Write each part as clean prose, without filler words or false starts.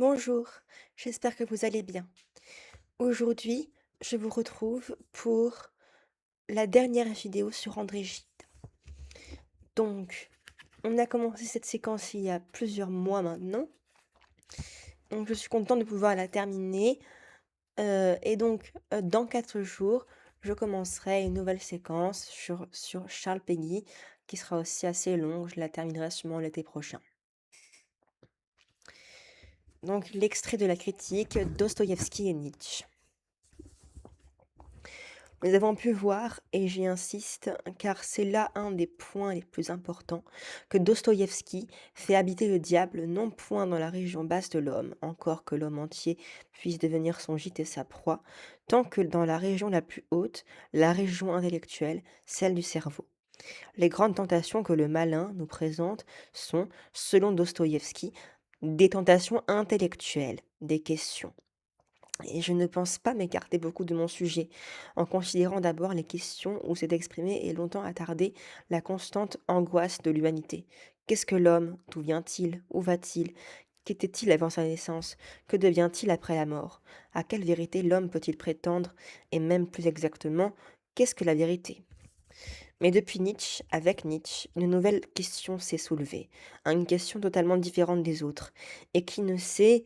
Bonjour, j'espère que vous allez bien. Aujourd'hui, je vous retrouve pour la dernière vidéo sur André Gide. Donc, on a commencé cette séquence il y a plusieurs mois maintenant. Donc, je suis contente de pouvoir la terminer. Dans 4 jours, je commencerai une nouvelle séquence sur Charles Péguy, qui sera aussi assez longue. Je la terminerai sûrement l'été prochain. Donc, l'extrait de la critique, Dostoïevski et Nietzsche. Nous avons pu voir, et j'y insiste, car c'est là un des points les plus importants, que Dostoïevski fait habiter le diable non point dans la région basse de l'homme, encore que l'homme entier puisse devenir son gîte et sa proie, tant que dans la région la plus haute, la région intellectuelle, celle du cerveau. Les grandes tentations que le malin nous présente sont, selon Dostoïevski, des tentations intellectuelles, des questions. Et je ne pense pas m'écarter beaucoup de mon sujet, en considérant d'abord les questions où s'est exprimée et longtemps attardée la constante angoisse de l'humanité. Qu'est-ce que l'homme? D'où vient-il? Où va-t-il? Qu'était-il avant sa naissance? Que devient-il après la mort? À quelle vérité l'homme peut-il prétendre? Et même plus exactement, qu'est-ce que la vérité? Mais depuis Nietzsche, avec Nietzsche, une nouvelle question s'est soulevée, une question totalement différente des autres, et qui ne s'est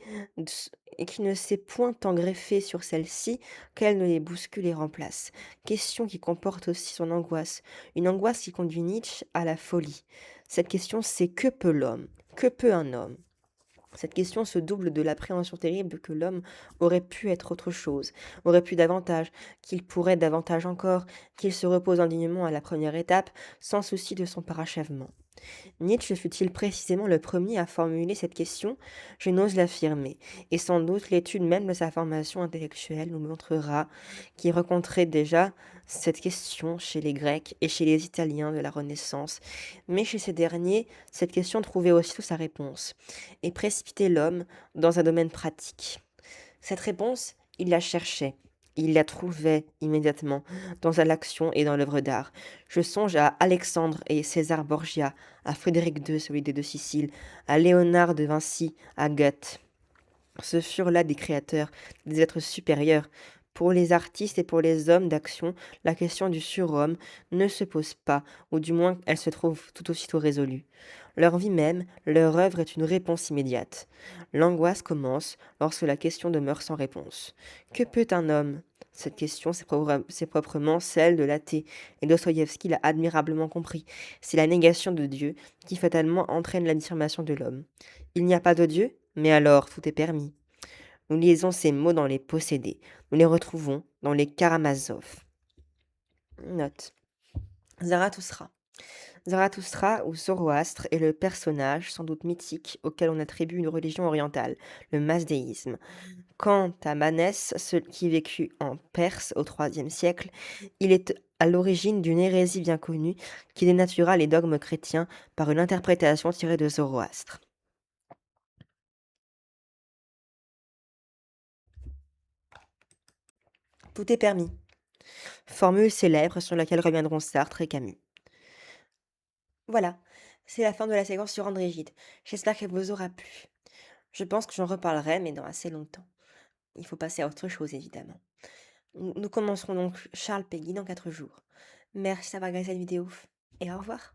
et qui ne s'est point tant greffée sur celle-ci qu'elle ne les bouscule et remplace. Question qui comporte aussi son angoisse, une angoisse qui conduit Nietzsche à la folie. Cette question, c'est que peut l'homme? Que peut un homme? Cette question se double de l'appréhension terrible que l'homme aurait pu être autre chose, aurait pu davantage, qu'il pourrait davantage encore, qu'il se repose indignement à la première étape, sans souci de son parachèvement. Nietzsche fut-il précisément le premier à formuler cette question? Je n'ose l'affirmer, et sans doute l'étude même de sa formation intellectuelle nous montrera qu'il rencontrait déjà cette question chez les Grecs et chez les Italiens de la Renaissance, mais chez ces derniers, cette question trouvait aussitôt sa réponse, et précipitait l'homme dans un domaine pratique. Cette réponse, il la cherchait. Il la trouvait immédiatement dans l'action et dans l'œuvre d'art. Je songe à Alexandre et César Borgia, à Frédéric II, celui des deux Siciles, à Léonard de Vinci, à Goethe. Ce furent là des créateurs, des êtres supérieurs. Pour les artistes et pour les hommes d'action, la question du surhomme ne se pose pas, ou du moins elle se trouve tout aussitôt résolue. Leur vie même, leur œuvre est une réponse immédiate. L'angoisse commence lorsque la question demeure sans réponse. Que peut un homme? Cette question, c'est proprement celle de l'athée, et Dostoïevski l'a admirablement compris. C'est la négation de Dieu qui fatalement entraîne l'affirmation de l'homme. Il n'y a pas de Dieu? Mais alors, tout est permis. Nous lisons ces mots dans les possédés. Nous les retrouvons dans les Karamazov. Note. Zarathustra. Zarathustra ou Zoroastre est le personnage, sans doute mythique, auquel on attribue une religion orientale, le masdéisme. Quant à Manès, qui vécut en Perse au IIIe siècle, il est à l'origine d'une hérésie bien connue qui dénatura les dogmes chrétiens par une interprétation tirée de Zoroastre. Tout est permis. Formule célèbre sur laquelle reviendront Sartre et Camus. Voilà, c'est la fin de la séquence sur André Gide. J'espère qu'elle vous aura plu. Je pense que j'en reparlerai, mais dans assez longtemps. Il faut passer à autre chose, évidemment. Nous commencerons donc Charles Péguy dans 4 jours. Merci d'avoir regardé cette vidéo et au revoir.